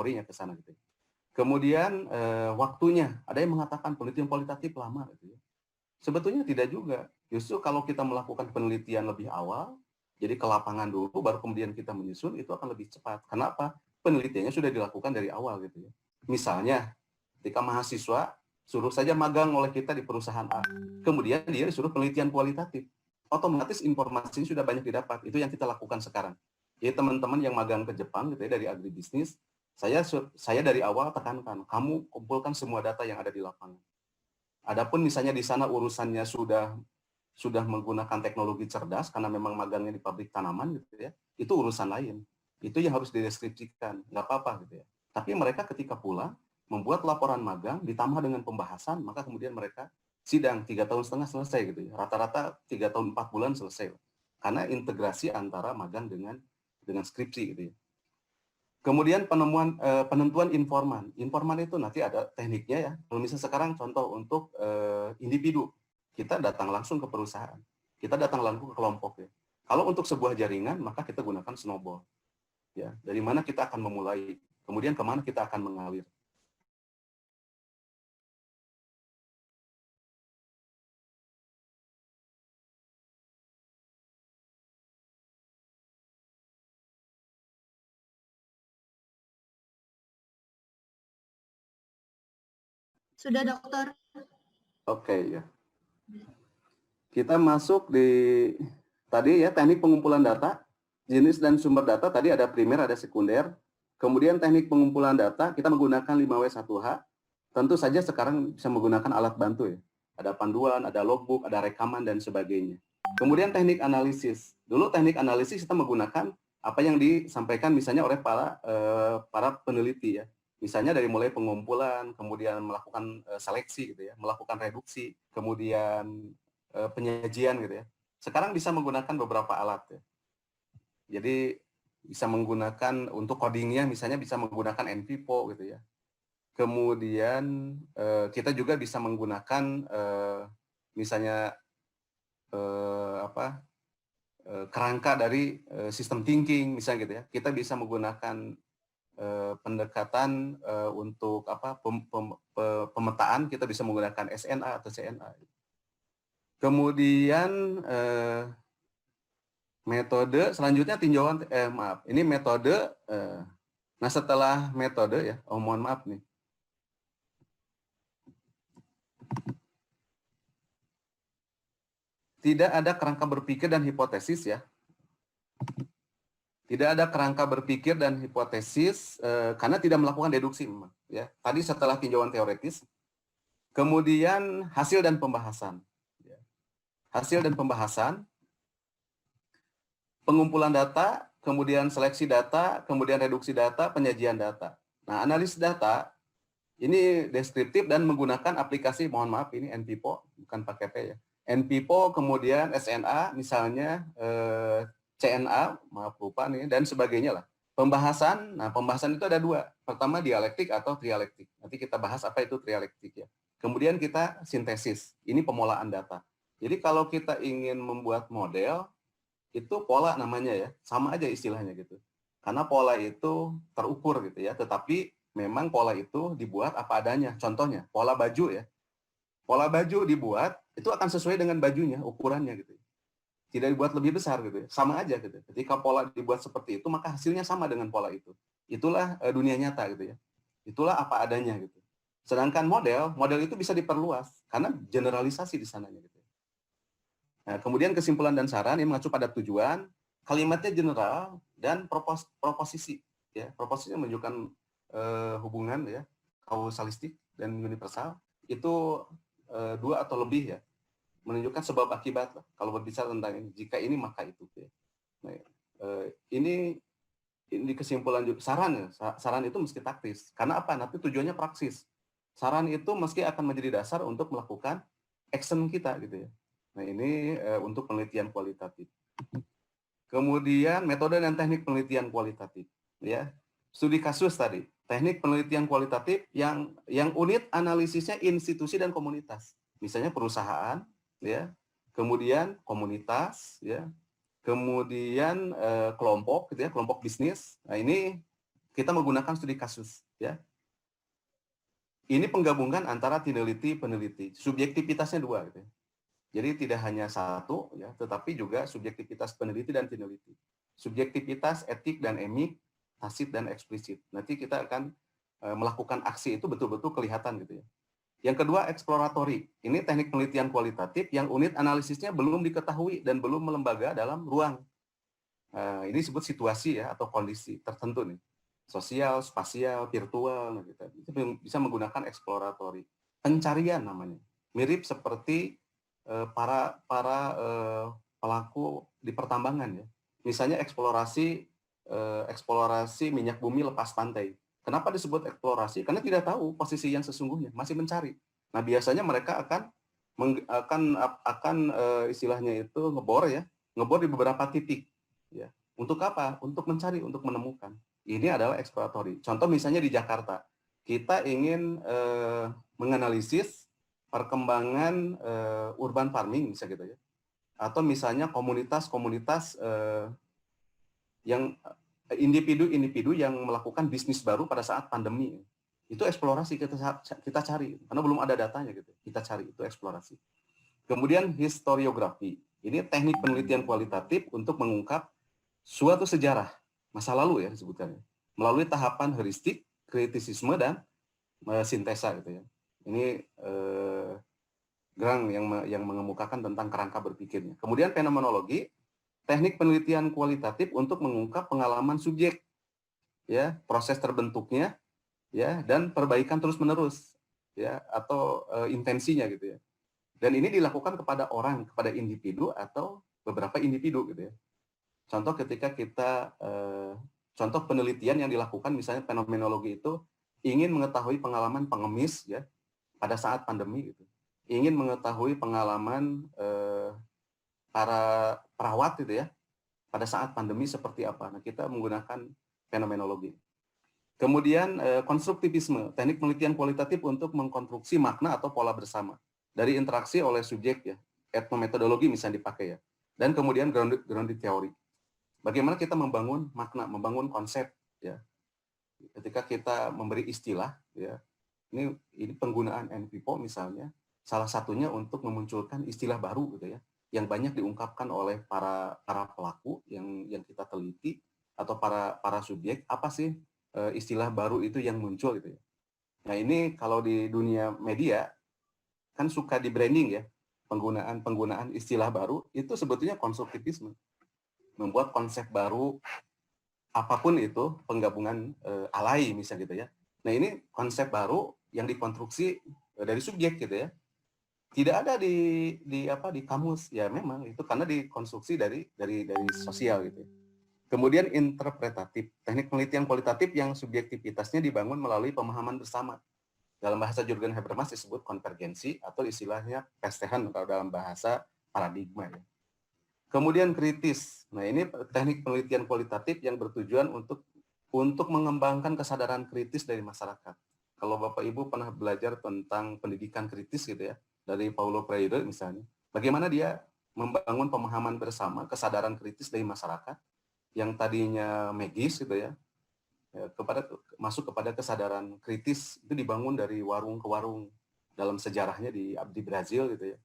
teorinya ke sana gitu. Kemudian waktunya, ada yang mengatakan penelitian kualitatif lama gitu ya. Sebetulnya tidak juga. Justru kalau kita melakukan penelitian lebih awal, jadi ke lapangan dulu, baru kemudian kita menyusun, itu akan lebih cepat. Kenapa? Penelitiannya sudah dilakukan dari awal gitu ya. Misalnya, ketika mahasiswa suruh saja magang oleh kita di perusahaan A, kemudian dia disuruh penelitian kualitatif, otomatis informasinya sudah banyak didapat. Itu yang kita lakukan sekarang. Jadi teman-teman yang magang ke Jepang gitu ya, dari agribisnis, saya dari awal tekankan, kamu kumpulkan semua data yang ada di lapangan. Adapun misalnya di sana urusannya sudah menggunakan teknologi cerdas karena memang magangnya di pabrik tanaman gitu ya, itu urusan lain. Itu yang harus dideskripsikan, nggak apa-apa gitu ya. Tapi mereka ketika pulang membuat laporan magang ditambah dengan pembahasan, maka kemudian mereka sidang 3,5 tahun selesai gitu ya. Rata-rata 3 tahun 4 bulan selesai. Karena integrasi antara magang dengan skripsi gitu ya. Kemudian penentuan informan. Informan itu nanti ada tekniknya ya. Kalau misalnya sekarang contoh untuk individu, kita datang langsung ke perusahaan. Kita datang langsung ke kelompok ya. Kalau untuk sebuah jaringan, maka kita gunakan snowball. Ya, dari mana kita akan memulai, kemudian kemana kita akan mengalir. Sudah, Dokter. Oke ya. Kita masuk di tadi ya teknik pengumpulan data, jenis dan sumber data tadi ada primer, ada sekunder. Kemudian teknik pengumpulan data kita menggunakan 5W1H. Tentu saja sekarang bisa menggunakan alat bantu ya. Ada panduan, ada logbook, ada rekaman dan sebagainya. Kemudian teknik analisis. Dulu teknik analisis kita menggunakan apa yang disampaikan misalnya oleh para peneliti ya. Misalnya dari mulai pengumpulan, kemudian melakukan seleksi gitu ya, melakukan reduksi, kemudian penyajian gitu ya. Sekarang bisa menggunakan beberapa alat ya. Jadi bisa menggunakan untuk codingnya misalnya bisa menggunakan NVPO gitu ya. Kemudian kita juga bisa menggunakan misalnya kerangka dari sistem thinking misalnya gitu ya. Kita bisa menggunakan pendekatan untuk pemetaan, kita bisa menggunakan SNA atau CNA. Kemudian metode selanjutnya tinjauan ini metode nah setelah metode ya mohon maaf nih, tidak ada kerangka berpikir dan hipotesis ya, tidak ada kerangka berpikir dan hipotesis karena tidak melakukan deduksi ya. Tadi setelah tinjauan teoretis, kemudian hasil dan pembahasan ya. Hasil dan pembahasan, pengumpulan data, kemudian seleksi data, kemudian reduksi data, penyajian data. Nah, analisis data ini deskriptif dan menggunakan aplikasi, mohon maaf ini NPPO, bukan pakai P ya. NPPO, kemudian SNA, misalnya CNA, maaf lupa nih, dan sebagainya lah. Pembahasan, nah pembahasan itu ada dua. Pertama dialektik atau trialektik. Nanti kita bahas apa itu trialektik ya. Kemudian kita sintesis, ini pemolahan data. Jadi kalau kita ingin membuat model, itu pola namanya ya, sama aja istilahnya gitu. Karena pola itu terukur gitu ya, tetapi memang pola itu dibuat apa adanya. Contohnya, pola baju ya. Pola baju dibuat, itu akan sesuai dengan bajunya, ukurannya gitu. Tidak dibuat lebih besar gitu ya, sama aja gitu. Ketika pola dibuat seperti itu, maka hasilnya sama dengan pola itu. Itulah dunia nyata gitu ya. Itulah apa adanya gitu. Sedangkan model itu bisa diperluas, karena generalisasi di sananya gitu. Nah, kemudian kesimpulan dan saran ini mengacu pada tujuan, kalimatnya general dan proposisi. Ya, proposisi menunjukkan hubungan ya, kausalistik dan universal. Itu dua atau lebih ya, menunjukkan sebab akibat lah. Kalau berbicara tentang ini, jika ini maka itu. Ya. Nah, ini kesimpulan juga saran ya. Saran itu mesti taktis. Karena apa? Nanti tujuannya praksis. Saran itu mesti akan menjadi dasar untuk melakukan action kita gitu ya. Nah, ini untuk penelitian kualitatif. Kemudian metode dan teknik penelitian kualitatif, ya. Studi kasus tadi, teknik penelitian kualitatif yang unit analisisnya institusi dan komunitas. Misalnya perusahaan, ya. Kemudian komunitas, ya. Kemudian kelompok gitu ya, kelompok bisnis. Nah, ini kita menggunakan studi kasus, ya. Ini penggabungan antara tineliti peneliti, subjektivitasnya dua, gitu ya. Jadi tidak hanya satu, ya, tetapi juga subjektivitas peneliti dan tineliti. Subjektivitas etik dan emik, tasit dan eksplisit. Nanti kita akan melakukan aksi itu betul-betul kelihatan, gitu ya. Yang kedua, eksploratory. Ini teknik penelitian kualitatif yang unit analisisnya belum diketahui dan belum melembaga dalam ruang. Ini disebut situasi, ya, atau kondisi tertentu nih. Sosial, spasial, virtual, nah, gitu. Itu bisa menggunakan eksploratory. Pencarian namanya. Mirip seperti para pelaku di pertambangan, ya. Misalnya eksplorasi minyak bumi lepas pantai. Kenapa disebut eksplorasi? Karena tidak tahu posisi yang sesungguhnya, masih mencari. Nah, biasanya mereka akan istilahnya itu ngebor di beberapa titik, ya. Untuk apa? Untuk mencari, untuk menemukan. Ini adalah eksploratory. Contoh misalnya di Jakarta, kita ingin menganalisis perkembangan urban farming, bisa gitu, ya. Atau misalnya komunitas-komunitas yang individu-individu yang melakukan bisnis baru pada saat pandemi. Itu eksplorasi, kita cari, karena belum ada datanya, gitu. Kita cari, itu eksplorasi. Kemudian historiografi. Ini teknik penelitian kualitatif untuk mengungkap suatu sejarah masa lalu, ya, disebutkannya, melalui tahapan heuristik, kritisisme, dan sintesa, gitu ya. Ini Grang yang mengemukakan tentang kerangka berpikirnya. Kemudian fenomenologi, teknik penelitian kualitatif untuk mengungkap pengalaman subjek, ya, proses terbentuknya, ya, dan perbaikan terus-menerus, ya, atau intensinya, gitu ya. Dan ini dilakukan kepada orang, kepada individu atau beberapa individu, gitu ya. Contoh ketika kita contoh penelitian yang dilakukan misalnya fenomenologi itu ingin mengetahui pengalaman pengemis, ya, pada saat pandemi, gitu. Ingin mengetahui pengalaman para perawat, gitu ya, pada saat pandemi seperti apa. Nah, kita menggunakan fenomenologi. Kemudian konstruktivisme, teknik penelitian kualitatif untuk mengkonstruksi makna atau pola bersama dari interaksi oleh subjek, ya. Etnometodologi misalnya dipakai, ya. Dan kemudian grounded theory. Bagaimana kita membangun makna, membangun konsep, ya. Ketika kita memberi istilah, ya. Ini penggunaan NPPO misalnya, salah satunya untuk memunculkan istilah baru, gitu ya, yang banyak diungkapkan oleh para pelaku yang kita teliti atau para subjek. Apa sih istilah baru itu yang muncul, gitu ya. Nah, ini kalau di dunia media kan suka di branding, ya, penggunaan istilah baru itu sebetulnya konstruktivisme, membuat konsep baru apapun itu, penggabungan alay misalnya, gitu ya. Nah, ini konsep baru yang dikonstruksi dari subjek, gitu ya. Tidak ada di kamus, ya, memang itu karena dikonstruksi dari sosial, gitu. Kemudian interpretatif, teknik penelitian kualitatif yang subjektivitasnya dibangun melalui pemahaman bersama. Dalam bahasa Jürgen Habermas disebut konvergensi atau istilahnya Verstehen kalau dalam bahasa paradigma, ya. Kemudian kritis. Nah, ini teknik penelitian kualitatif yang bertujuan untuk mengembangkan kesadaran kritis dari masyarakat. Kalau Bapak Ibu pernah belajar tentang pendidikan kritis, gitu ya, dari Paulo Freire misalnya, bagaimana dia membangun pemahaman bersama, kesadaran kritis dari masyarakat yang tadinya magis, gitu ya, masuk kepada kesadaran kritis, itu dibangun dari warung ke warung dalam sejarahnya di Brazil, gitu ya.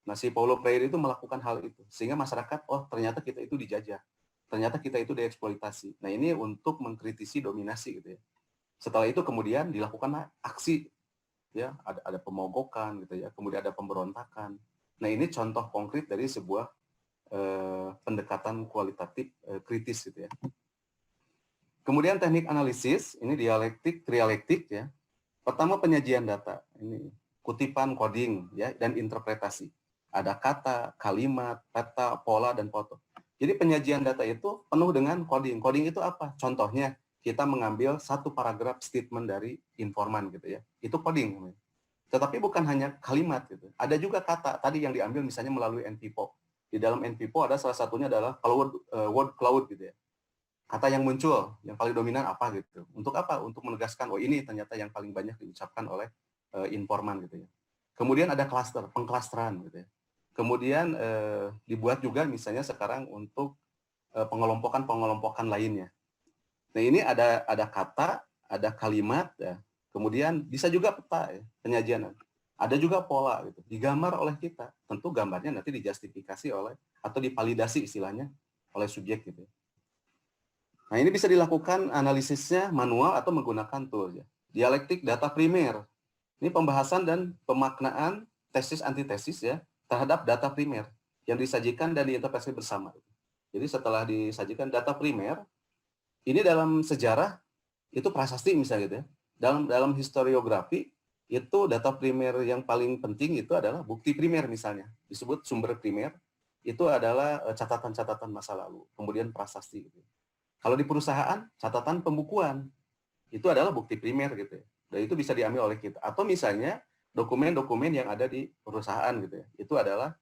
Nah, si Paulo Freire itu melakukan hal itu sehingga masyarakat, oh, ternyata kita itu dijajah, ternyata kita itu dieksploitasi. Nah, ini untuk mengkritisi dominasi, gitu ya. Setelah itu kemudian dilakukan aksi, ya, ada pemogokan, gitu ya, kemudian ada pemberontakan. Nah, ini contoh konkret dari sebuah pendekatan kualitatif kritis, gitu ya. Kemudian teknik analisis, ini dialektik, trialektik, ya. Pertama penyajian data, ini kutipan, coding, ya, dan interpretasi. Ada kata, kalimat, peta, pola, dan foto. Jadi penyajian data itu penuh dengan coding. Coding itu apa? Contohnya, kita mengambil satu paragraf statement dari informan, gitu ya. Itu coding. Tetapi bukan hanya kalimat, gitu. Ada juga kata tadi yang diambil misalnya melalui NPPO. Di dalam NPPO ada salah satunya adalah word cloud, gitu ya. Kata yang muncul, yang paling dominan apa, gitu. Untuk apa? Untuk menegaskan, oh, ini ternyata yang paling banyak diucapkan oleh informan, gitu ya. Kemudian ada cluster, pengklasteran, gitu ya. Kemudian dibuat juga misalnya sekarang untuk pengelompokan lainnya. Nah, ini ada kata, ada kalimat, ya. Kemudian bisa juga peta, ya, penyajian. Ada juga pola, gitu. Digambar oleh kita. Tentu gambarnya nanti dijustifikasi oleh atau divalidasi istilahnya oleh subjek, gitu. Nah, ini bisa dilakukan analisisnya manual atau menggunakan tool, ya. Dialektik data primer. Ini pembahasan dan pemaknaan tesis antitesis, ya, terhadap data primer yang disajikan dan diinterpretasi bersama. Jadi setelah disajikan data primer, ini dalam sejarah itu prasasti misalnya gitu ya. Dalam historiografi itu data primer yang paling penting itu adalah bukti primer misalnya. Disebut sumber primer itu adalah catatan-catatan masa lalu, kemudian prasasti gitu. Kalau di perusahaan, catatan pembukuan itu adalah bukti primer gitu ya. Dan itu bisa diambil oleh kita. Atau misalnya dokumen-dokumen yang ada di perusahaan gitu ya. Itu adalah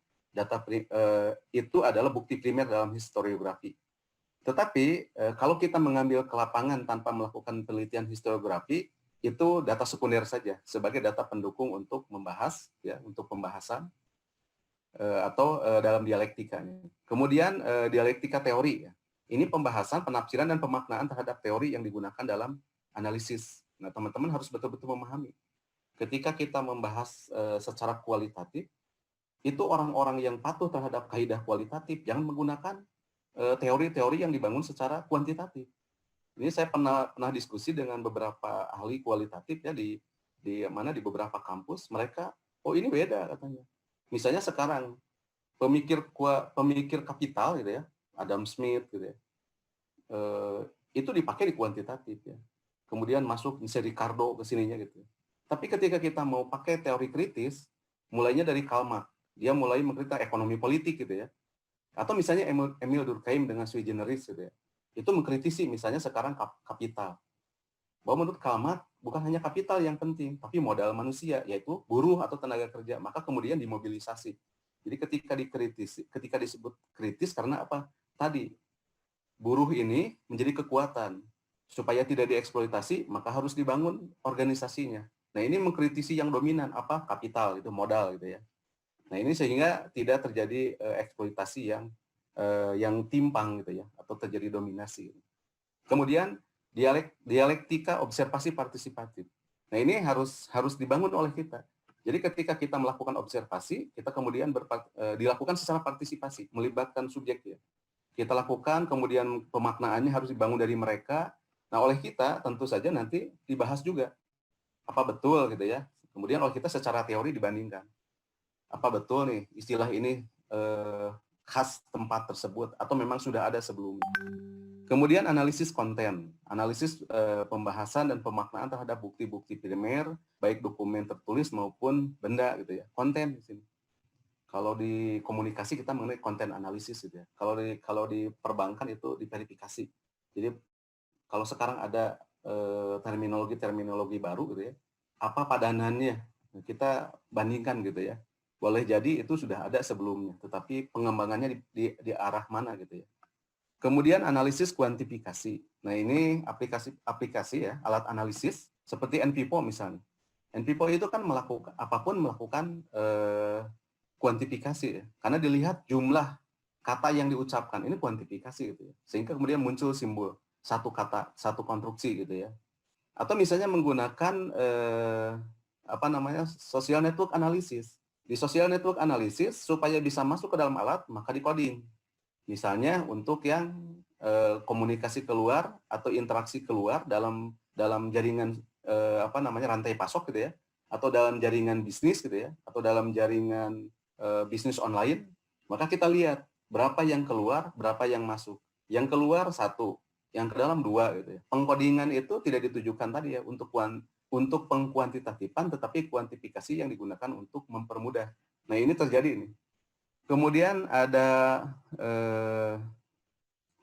itu adalah bukti primer dalam historiografi. Tetapi kalau kita mengambil ke lapangan tanpa melakukan penelitian historiografi, itu data sekunder saja sebagai data pendukung untuk membahas, ya, untuk pembahasan atau dalam dialektikanya. Kemudian dialektika teori, ya. Ini pembahasan, penafsiran dan pemaknaan terhadap teori yang digunakan dalam analisis. Nah, teman-teman harus betul-betul memahami. Ketika kita membahas secara kualitatif, itu orang-orang yang patuh terhadap kaidah kualitatif jangan menggunakan teori-teori yang dibangun secara kuantitatif. Ini saya pernah diskusi dengan beberapa ahli kualitatif ya di beberapa kampus, mereka ini beda katanya. Misalnya sekarang pemikir kapital gitu ya, Adam Smith gitu ya. Itu dipakai di kuantitatif ya. Kemudian masuk misalnya Ricardo ke sininya gitu. Tapi ketika kita mau pakai teori kritis, mulainya dari Karl Marx, dia mulai mengkritik ekonomi politik gitu ya. Atau misalnya Emil Durkheim dengan sui generis gitu ya. Itu mengkritisi misalnya sekarang kapital. Bahwa menurut Karl Marx bukan hanya kapital yang penting, tapi modal manusia, yaitu buruh atau tenaga kerja. Maka kemudian dimobilisasi. Jadi ketika disebut kritis karena apa? Tadi, buruh ini menjadi kekuatan. Supaya tidak dieksploitasi, maka harus dibangun organisasinya. Nah, ini mengkritisi yang dominan, apa? Kapital, itu modal gitu ya. Nah, ini sehingga tidak terjadi eksploitasi yang timpang gitu ya, atau terjadi dominasi. Kemudian dialektika observasi partisipatif. Nah, ini harus dibangun oleh kita. Jadi ketika kita melakukan observasi, kita kemudian dilakukan secara partisipasi, melibatkan subjek ya. Kita lakukan, kemudian pemaknaannya harus dibangun dari mereka. Nah, oleh kita tentu saja nanti dibahas juga apa betul gitu ya. Kemudian oleh kita secara teori dibandingkan. Apa betul nih istilah ini khas tempat tersebut atau memang sudah ada sebelumnya. Kemudian analisis konten, analisis pembahasan dan pemaknaan terhadap bukti-bukti primer, baik dokumen tertulis maupun benda gitu ya. Konten di sini. Kalau di komunikasi kita mengenai konten analisis gitu ya. Kalau di perbankan itu diverifikasi. Jadi kalau sekarang ada terminologi baru gitu ya. Apa padanannya? Kita bandingkan gitu ya. Boleh jadi itu sudah ada sebelumnya, tetapi pengembangannya di arah mana gitu ya. Kemudian analisis kuantifikasi. Nah, ini aplikasi ya, alat analisis seperti NPPO misalnya. NPPO itu kan melakukan kuantifikasi ya, karena dilihat jumlah kata yang diucapkan, ini kuantifikasi gitu ya. Sehingga kemudian muncul simbol satu kata, satu konstruksi gitu ya. Atau misalnya menggunakan social network analysis. Di social network analysis, supaya bisa masuk ke dalam alat, maka di-coding. Misalnya untuk yang komunikasi keluar atau interaksi keluar dalam jaringan rantai pasok gitu ya, atau dalam jaringan bisnis gitu ya, atau dalam jaringan bisnis online, maka kita lihat berapa yang keluar, berapa yang masuk. Yang keluar 1, yang ke dalam 2 gitu ya. Pengkodingan itu tidak ditujukan tadi ya untuk pengkuantitatifan, tetapi kuantifikasi yang digunakan untuk mempermudah. Nah, ini terjadi nih. Kemudian ada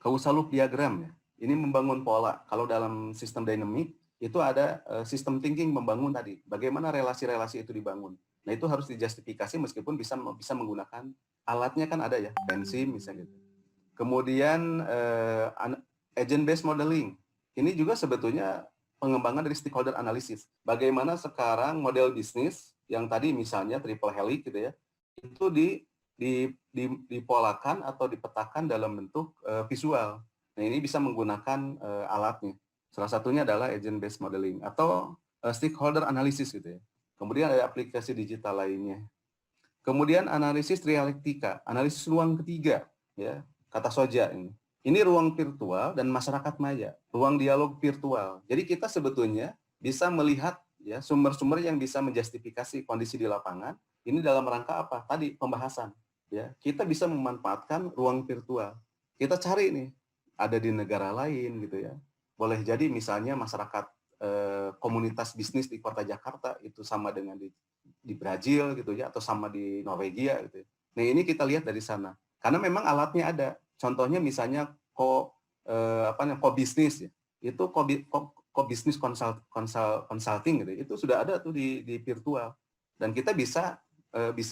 causal loop diagram ya. Ini membangun pola. Kalau dalam sistem dynamic itu ada sistem thinking membangun tadi. Bagaimana relasi-relasi itu dibangun. Nah, itu harus dijustifikasi meskipun bisa menggunakan alatnya kan ada ya, pensim misalnya gitu. Kemudian agent based modeling. Ini juga sebetulnya pengembangan dari stakeholder analysis. Bagaimana sekarang model bisnis yang tadi misalnya triple helix gitu ya, itu dipolakan atau dipetakan dalam bentuk visual. Nah, ini bisa menggunakan alatnya. Salah satunya adalah agent based modeling atau stakeholder analysis gitu ya. Kemudian ada aplikasi digital lainnya. Kemudian analisis dialektika, analisis ruang ketiga, ya, kata Soja ini. Ini ruang virtual dan masyarakat maya, ruang dialog virtual. Jadi kita sebetulnya bisa melihat ya sumber-sumber yang bisa menjustifikasi kondisi di lapangan. Ini dalam rangka apa? Tadi pembahasan. Ya, kita bisa memanfaatkan ruang virtual. Kita cari nih, ada di negara lain gitu ya. Boleh jadi misalnya masyarakat komunitas bisnis di kota Jakarta itu sama dengan di Brazil gitu ya, atau sama di Norwegia gitu. Nah ini kita lihat dari sana, karena memang alatnya ada. Contohnya misalnya co-bisnis ya, itu co-bisnis consulting gitu, itu sudah ada tuh di virtual, dan kita bisa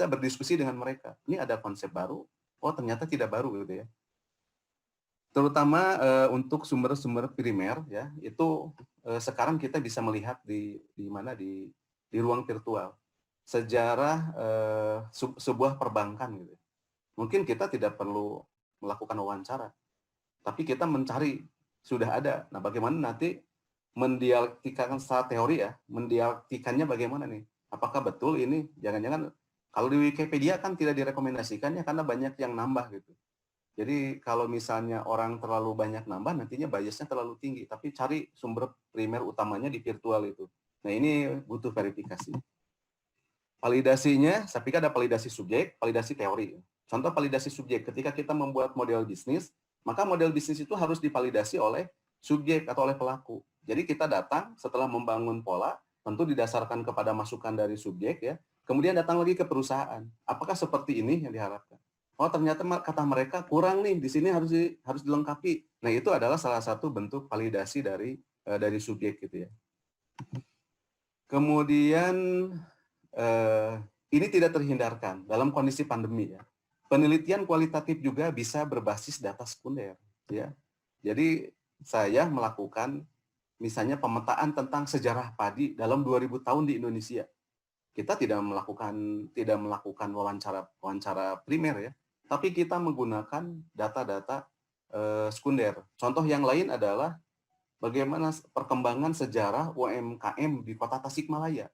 berdiskusi dengan mereka. Ini ada konsep baru, oh ternyata tidak baru gitu ya. Terutama untuk sumber-sumber primer ya, itu sekarang kita bisa melihat di ruang virtual. Sejarah sebuah perbankan gitu. Mungkin kita tidak perlu melakukan wawancara, tapi kita mencari sudah ada. Nah, bagaimana nanti mendialektikan secara teori ya, mendialektikannya bagaimana nih? Apakah betul ini? Jangan-jangan kalau di Wikipedia kan tidak direkomendasikan ya karena banyak yang nambah gitu. Jadi kalau misalnya orang terlalu banyak nambah, nantinya biasnya terlalu tinggi. Tapi cari sumber primer utamanya di virtual itu. Nah ini butuh verifikasi. Validasinya, saya pikir ada validasi subjek, validasi teori. Contoh validasi subjek, ketika kita membuat model bisnis, maka model bisnis itu harus divalidasi oleh subjek atau oleh pelaku. Jadi kita datang setelah membangun pola, tentu didasarkan kepada masukan dari subjek ya. Kemudian datang lagi ke perusahaan. Apakah seperti ini yang diharapkan? Oh ternyata kata mereka kurang nih, di sini harus dilengkapi. Nah itu adalah salah satu bentuk validasi dari subjek gitu ya. Kemudian ini tidak terhindarkan dalam kondisi pandemi ya. Penelitian kualitatif juga bisa berbasis data sekunder ya. Jadi saya melakukan misalnya pemetaan tentang sejarah padi dalam 2000 tahun di Indonesia. Kita tidak melakukan wawancara primer ya, tapi kita menggunakan data-data sekunder. Contoh yang lain adalah bagaimana perkembangan sejarah UMKM di Kota Tasikmalaya.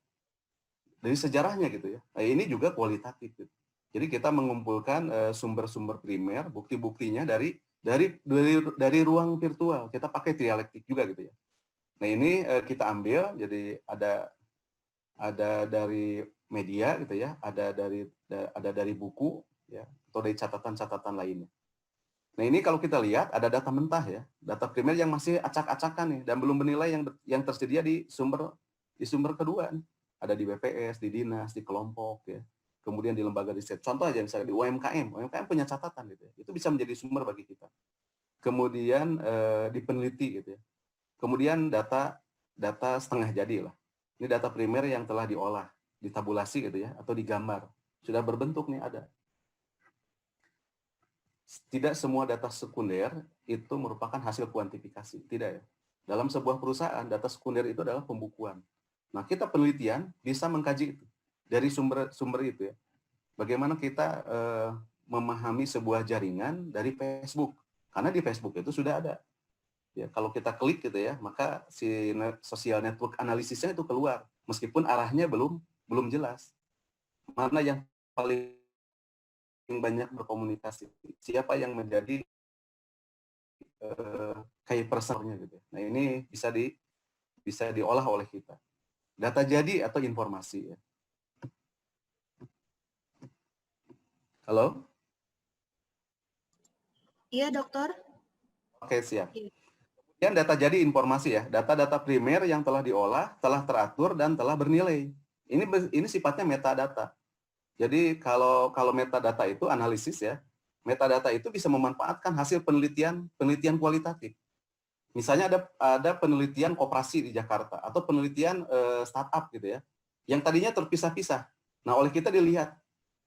Dari sejarahnya gitu ya. Nah, ini juga kualitatif. Gitu. Jadi kita mengumpulkan sumber-sumber primer, bukti-buktinya dari ruang virtual. Kita pakai dialektik juga gitu ya. Nah ini kita ambil, jadi ada dari media gitu ya, ada dari buku ya, atau dari catatan-catatan lainnya. Nah ini kalau kita lihat ada data mentah ya, data primer yang masih acak-acakan nih dan belum bernilai yang tersedia di sumber kedua nih. Ada di BPS, di dinas, di kelompok ya. Kemudian di lembaga riset. Contoh aja misalnya di UMKM punya catatan gitu ya. Itu bisa menjadi sumber bagi kita. Kemudian di peneliti gitu ya. Kemudian data setengah jadi lah. Ini data primer yang telah diolah, ditabulasi gitu ya, atau digambar. Sudah berbentuk nih ada. Tidak semua data sekunder itu merupakan hasil kuantifikasi. Tidak ya. Dalam sebuah perusahaan, data sekunder itu adalah pembukuan. Nah, kita penelitian bisa mengkaji itu dari sumber itu ya. Bagaimana kita memahami sebuah jaringan dari Facebook? Karena di Facebook itu sudah ada. Ya, kalau kita klik gitu ya, maka si social network analisisnya itu keluar, meskipun arahnya belum jelas. Mana yang paling banyak berkomunikasi? Siapa yang menjadi key personnya gitu. Nah ini bisa diolah oleh kita. Data jadi atau informasi ya. Halo? Iya, dokter. Oke, siap. Kemudian data jadi informasi ya, data-data primer yang telah diolah, telah teratur dan telah bernilai. Ini sifatnya metadata. Jadi kalau metadata itu analisis ya, metadata itu bisa memanfaatkan hasil penelitian kualitatif. Misalnya ada penelitian koperasi di Jakarta atau penelitian startup gitu ya, yang tadinya terpisah-pisah. Nah, oleh kita dilihat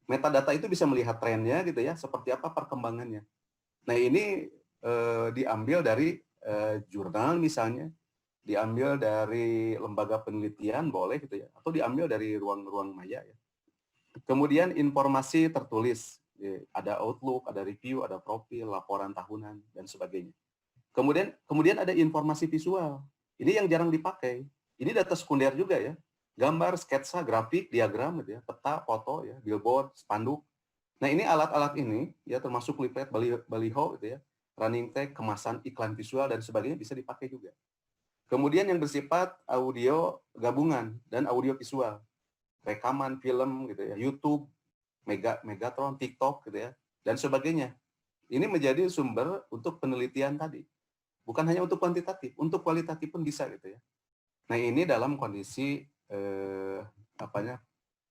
metadata itu bisa melihat trennya gitu ya, seperti apa perkembangannya. Nah, ini diambil dari jurnal misalnya, diambil dari lembaga penelitian boleh gitu ya, atau diambil dari ruang-ruang maya ya. Kemudian informasi tertulis, ada outlook, ada review, ada profil, laporan tahunan dan sebagainya. Kemudian ada informasi visual. Ini yang jarang dipakai. Ini data sekunder juga ya. Gambar, sketsa, grafik, diagram gitu ya, peta, foto ya, billboard, spanduk. Nah, ini alat-alat ini ya termasuk leaflet, baliho gitu ya, running tag, kemasan, iklan visual dan sebagainya bisa dipakai juga. Kemudian yang bersifat audio gabungan dan audio visual. Rekaman film gitu ya, YouTube, Megatron, TikTok gitu ya, dan sebagainya. Ini menjadi sumber untuk penelitian tadi. Bukan hanya untuk kuantitatif, untuk kualitatif pun bisa gitu ya. Nah, ini dalam kondisi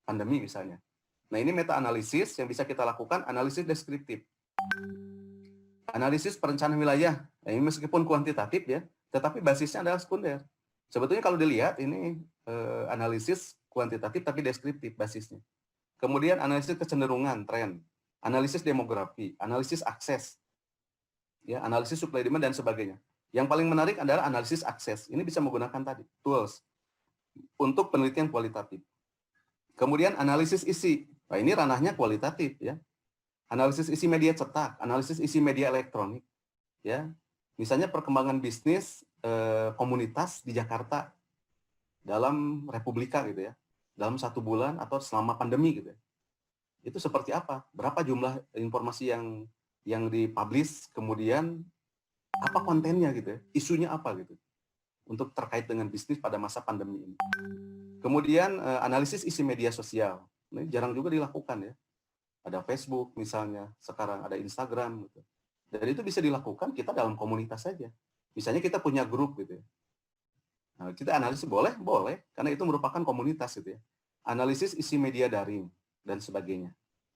pandemi misalnya. Nah, ini meta analisis yang bisa kita lakukan, analisis deskriptif. Analisis perencanaan wilayah. Nah, ini meskipun kuantitatif ya, tetapi basisnya adalah sekunder. Sebetulnya kalau dilihat ini analisis kuantitatif tapi deskriptif basisnya. Kemudian analisis kecenderungan, tren, analisis demografi, analisis akses, ya, analisis supply demand dan sebagainya. Yang paling menarik adalah analisis akses. Ini bisa menggunakan tadi tools untuk penelitian kualitatif. Kemudian analisis isi. Nah, ini ranahnya kualitatif ya. Analisis isi media cetak, analisis isi media elektronik, ya. Misalnya perkembangan bisnis komunitas di Jakarta dalam Republika gitu ya, dalam 1 bulan atau selama pandemi gitu ya. Itu seperti apa? Berapa jumlah informasi yang dipublish, kemudian apa kontennya gitu ya, isunya apa gitu, untuk terkait dengan bisnis pada masa pandemi ini. Kemudian analisis isi media sosial, ini jarang juga dilakukan ya. Ada Facebook misalnya, sekarang ada Instagram gitu. Dan itu bisa dilakukan kita dalam komunitas saja. Misalnya kita punya grup gitu ya. Nah, kita analisis boleh, karena itu merupakan komunitas gitu ya. Analisis isi media daring dan sebagainya.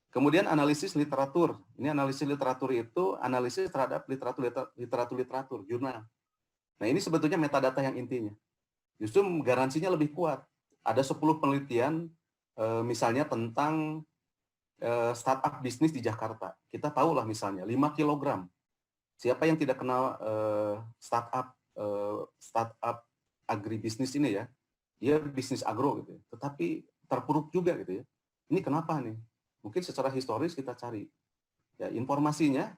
Kemudian analisis literatur. Ini analisis literatur itu analisis terhadap literatur, jurnal. Nah, ini sebetulnya metadata yang intinya. Justru garansinya lebih kuat. Ada 10 penelitian misalnya tentang startup bisnis di Jakarta. Kita tahu lah misalnya 5 kilogram. Siapa yang tidak kenal startup agribisnis ini ya? Dia bisnis agro gitu ya. Tetapi terpuruk juga gitu ya. Ini kenapa nih? Mungkin secara historis kita cari. Ya, informasinya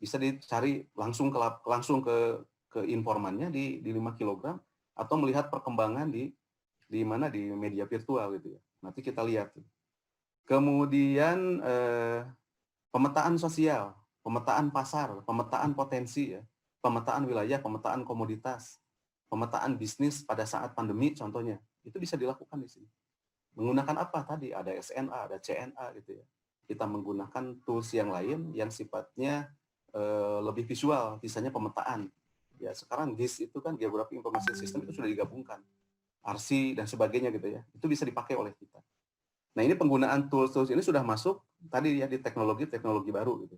bisa dicari langsung ke informannya di 5 kilogram atau melihat perkembangan di mana di media virtual gitu ya. Nanti kita lihat. Kemudian pemetaan sosial, pemetaan pasar, pemetaan potensi ya, pemetaan wilayah, pemetaan komoditas, pemetaan bisnis pada saat pandemi contohnya. Itu bisa dilakukan di sini. Menggunakan apa tadi? Ada SNA, ada CNA gitu ya. Kita menggunakan tools yang lain yang sifatnya lebih visual, misalnya pemetaan. Ya, sekarang GIS itu kan Geographic Information System itu sudah digabungkan. RC dan sebagainya gitu ya. Itu bisa dipakai oleh kita. Nah, ini penggunaan tools-tools ini sudah masuk tadi ya di teknologi baru gitu.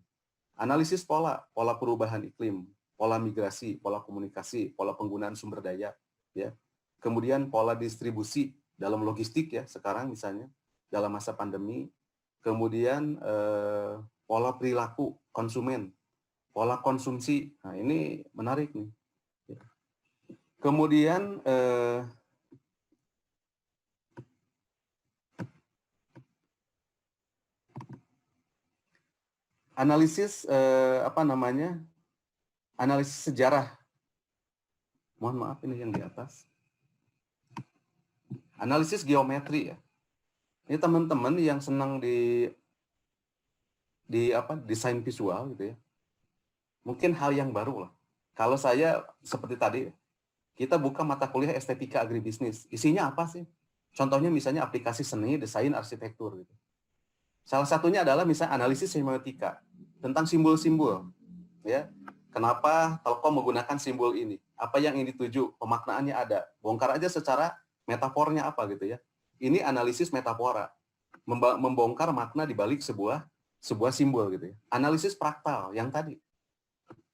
Analisis pola perubahan iklim, pola migrasi, pola komunikasi, pola penggunaan sumber daya ya. Kemudian pola distribusi dalam logistik ya sekarang misalnya dalam masa pandemi. Kemudian pola perilaku konsumen, pola konsumsi. Nah, ini menarik nih. Kemudian analisis analisis sejarah. Mohon maaf ini yang di atas. Analisis geometri ya. Ini teman-teman yang senang di desain visual gitu ya. Mungkin hal yang baru lah. Kalau saya seperti tadi, kita buka mata kuliah estetika agribisnis. Isinya apa sih? Contohnya misalnya aplikasi seni, desain, arsitektur gitu. Salah satunya adalah misalnya analisis semiotika tentang simbol-simbol. Ya, kenapa Telkom menggunakan simbol ini? Apa yang ingin dituju? Pemaknaannya ada. Bongkar aja secara metafornya apa gitu ya. Ini analisis metafora. Membongkar makna di balik sebuah simbol gitu ya. Analisis praktal yang tadi.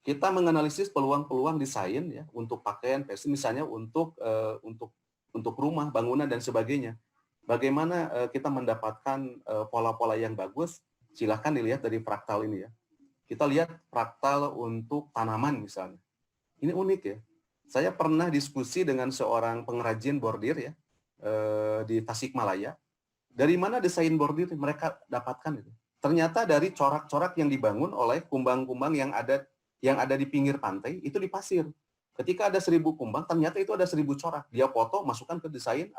Kita menganalisis peluang-peluang desain ya untuk pakaian, misalnya untuk rumah, bangunan dan sebagainya. Bagaimana kita mendapatkan pola-pola yang bagus? Silahkan dilihat dari fraktal ini ya. Kita lihat fraktal untuk tanaman misalnya. Ini unik ya. Saya pernah diskusi dengan seorang pengrajin bordir ya di Tasikmalaya. Dari mana desain bordir mereka dapatkan itu? Ternyata dari corak-corak yang dibangun oleh kumbang-kumbang yang ada yang ada di pinggir pantai itu di pasir. Ketika ada 1000 kumbang, ternyata itu ada 1000 corak. Dia foto, masukkan ke desain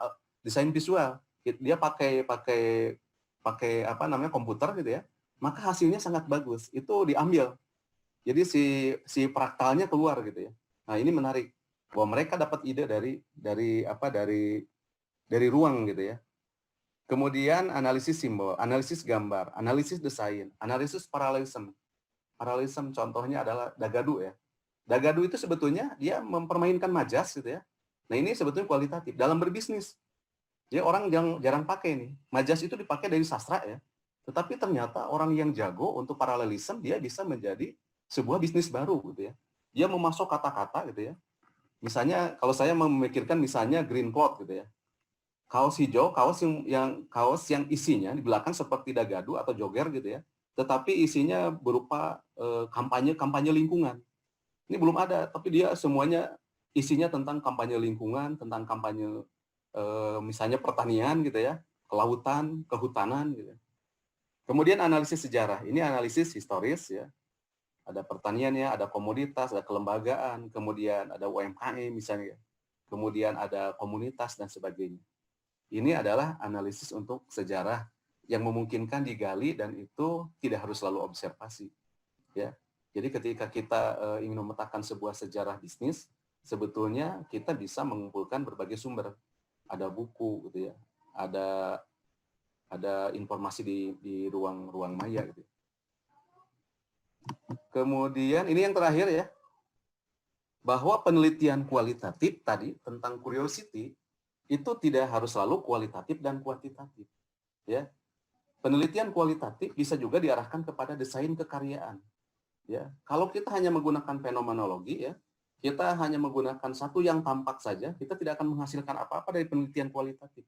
visual. Dia pakai apa namanya komputer gitu ya. Maka hasilnya sangat bagus. Itu diambil. Jadi si fraktalnya keluar gitu ya. Nah, ini menarik bahwa mereka dapat ide dari ruang gitu ya. Kemudian analisis simbol, analisis gambar, analisis desain, analisis paralelism. Paralelism contohnya adalah Dagadu ya. Dagadu itu sebetulnya dia mempermainkan majas gitu ya. Nah, ini sebetulnya kualitatif dalam berbisnis. Ya, orang jarang pakai nih. Majas itu dipakai dari sastra ya. Tetapi ternyata orang yang jago untuk paralelism dia bisa menjadi sebuah bisnis baru gitu ya. Dia memasuk kata-kata gitu ya. Misalnya kalau saya memikirkan misalnya green cloth gitu ya. Kaos hijau, kaos yang isinya di belakang seperti Dagadu atau jogger gitu ya. Tetapi isinya berupa kampanye lingkungan. Ini belum ada, tapi dia semuanya isinya tentang kampanye lingkungan, tentang kampanye misalnya pertanian gitu ya, kelautan, kehutanan gitu. Kemudian analisis sejarah, ini analisis historis ya. Ada pertaniannya, ada komoditas, ada kelembagaan, kemudian ada UMKM misalnya, kemudian ada komunitas dan sebagainya. Ini adalah analisis untuk sejarah yang memungkinkan digali dan itu tidak harus selalu observasi. Ya, jadi ketika kita ingin memetakan sebuah sejarah bisnis, sebetulnya kita bisa mengumpulkan berbagai sumber. Ada buku gitu ya, ada informasi di ruang maya gitu. Kemudian ini yang terakhir ya, bahwa penelitian kualitatif tadi tentang curiosity itu tidak harus selalu kualitatif dan kuantitatif. Ya, penelitian kualitatif bisa juga diarahkan kepada desain kekaryaan. Ya, kalau kita hanya menggunakan fenomenologi ya, kita hanya menggunakan satu yang tampak saja, kita tidak akan menghasilkan apa-apa dari penelitian kualitatif.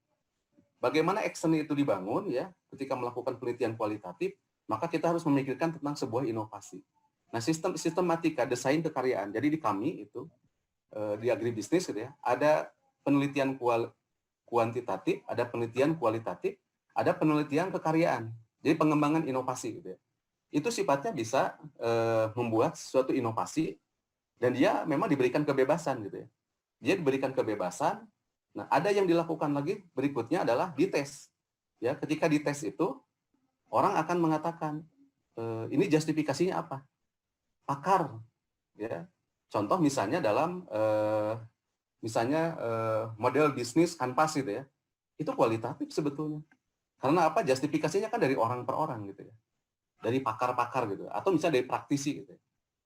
Bagaimana action itu dibangun ya, ketika melakukan penelitian kualitatif, maka kita harus memikirkan tentang sebuah inovasi. Nah, sistematika desain kekaryaan. Jadi di kami itu di agribisnis gitu ya, ada penelitian kuantitatif, ada penelitian kualitatif, ada penelitian kekaryaan. Jadi pengembangan inovasi gitu ya. Itu sifatnya bisa membuat suatu inovasi dan dia memang diberikan kebebasan gitu ya. Dia diberikan kebebasan. Nah, ada yang dilakukan lagi berikutnya adalah dites. Ya, ketika dites itu orang akan mengatakan ini justifikasinya apa? Pakar ya. Contoh misalnya dalam model bisnis kanvas gitu ya. Itu kualitatif sebetulnya. Karena apa? Justifikasinya kan dari orang per orang gitu ya. Dari pakar-pakar gitu atau misalnya dari praktisi gitu.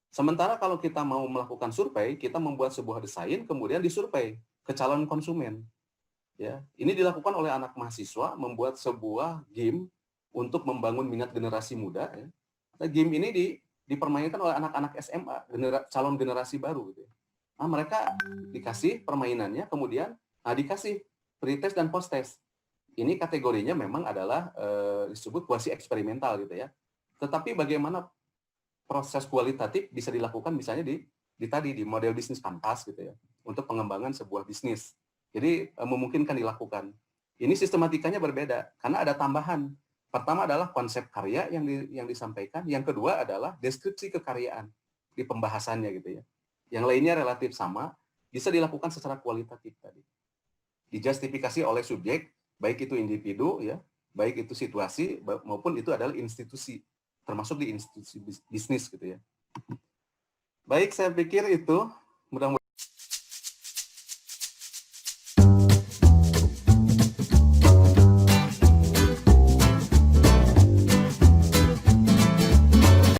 Sementara kalau kita mau melakukan survei, kita membuat sebuah desain kemudian disurvei ke calon konsumen. Ya, ini dilakukan oleh anak mahasiswa membuat sebuah game untuk membangun minat generasi muda ya. Nah, game ini dipermainkan oleh anak-anak SMA, calon generasi baru gitu. Nah, mereka dikasih permainannya kemudian dikasih pre-test dan post-test. Ini kategorinya memang adalah disebut kuasi eksperimental gitu ya. Tetapi bagaimana proses kualitatif bisa dilakukan misalnya di model bisnis kanvas gitu ya untuk pengembangan sebuah bisnis. Jadi memungkinkan dilakukan. Ini sistematikanya berbeda karena ada tambahan. Pertama adalah konsep karya yang disampaikan, yang kedua adalah deskripsi kekaryaan di pembahasannya gitu ya. Yang lainnya relatif sama, bisa dilakukan secara kualitatif tadi. Dijustifikasi oleh subjek, baik itu individu ya, baik itu situasi maupun itu adalah institusi. Termasuk di institusi bisnis gitu ya. Baik, saya pikir itu mudah-mudahan